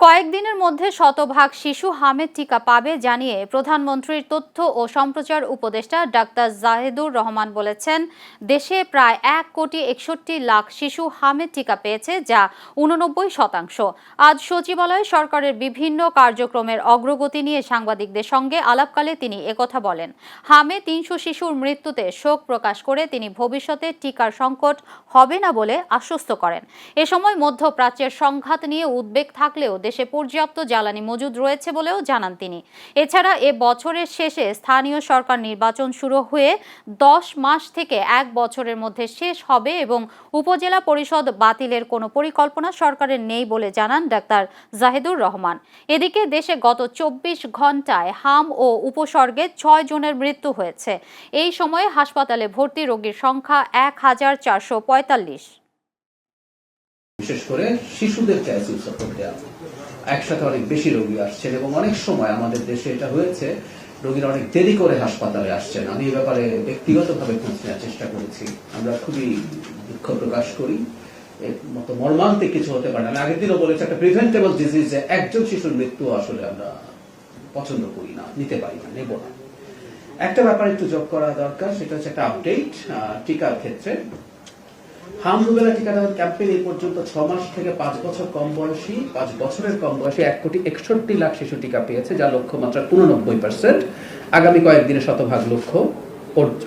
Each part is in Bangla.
কয়েকদিনের মধ্যে শতভাগ শিশু হামের টিকা পাবে জানিয়ে প্রধানমন্ত্রীর তথ্য ও সম্প্রচার উপদেষ্টা ডাক্তার জাহেদুর রহমান বলেছেন, দেশে প্রায় 1,61,00,000 শিশু হামের টিকা পেয়েছে, যা 89%। আজ সচিবালয়ে সরকারের বিভিন্ন কার্যক্রমের অগ্রগতি নিয়ে সাংবাদিকদের সঙ্গে আলাপকালে তিনি একথা বলেন। হামে 300 শিশুর মৃত্যুতে শোক প্রকাশ করে তিনি ভবিষ্যতে টিকার সংকট হবে না বলে আশ্বস্ত করেন। এ সময় মধ্যপ্রাচ্যের সংঘাত নিয়ে উদ্বেগ থাকলেও দেশে পর্যাপ্ত জ্বালানি মজুদ রয়েছে বলেও জানান তিনি। এছাড়া এ বছরের শেষে স্থানীয় সরকার নির্বাচন শুরু হয়ে 10 মাস থেকে 1 বছরের মধ্যে শেষ হবে এবং উপজেলা পরিষদ বাতিলের কোনো পরিকল্পনা সরকারের নেই বলে জানান ডাক্তার জাহেদুর রহমান। এদিকে দেশে গত 24 ঘন্টায় হাম ও উপসর্গে 6 জনের মৃত্যু হয়েছে। এই সময়ে হাসপাতালে ভর্তি রোগীর সংখ্যা 1445। বিশেষ করে শিশুদেরকে আইসিইউ সাপোর্ট দেওয়া, একসাথে অনেক বেশি রোগী আসছেন এবং অনেক সময় আমাদের দেশে এটা হয়েছে রোগীরা অনেক দেরি করে হাসপাতালে আসছেন। আমি এই ব্যাপারে ব্যক্তিগতভাবে খোঁজ নেওয়ার চেষ্টা করেছি। আমরা খুবই দুঃখ প্রকাশ করি, এর মতো মর্মান্তিক কিছু হতে পারে না। আমি আগের দিনও বলেছি, একটা প্রিভেন্টেবল ডিজিজ, যে একজন শিশুর মৃত্যু আসলে আমরা পছন্দ করি না, নিতে পারি না, নেব না। একটা ব্যাপার একটু যোগ করা দরকার, সেটা হচ্ছে একটা আপডেট টিকার ক্ষেত্রে। হাম রুবেলা টিকাদান ক্যাম্পেইন এই পর্যন্ত 6 মাস থেকে 5 বছর কম বয়সী, 5 বছরের কম বয়সী 1,61,00,000 শিশু টিকা পেয়েছে, যা লক্ষ্যমাত্রা 89%। আগামী কয়েকদিনে শতভাগ লক্ষ্য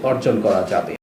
অর্জন করা যাবে।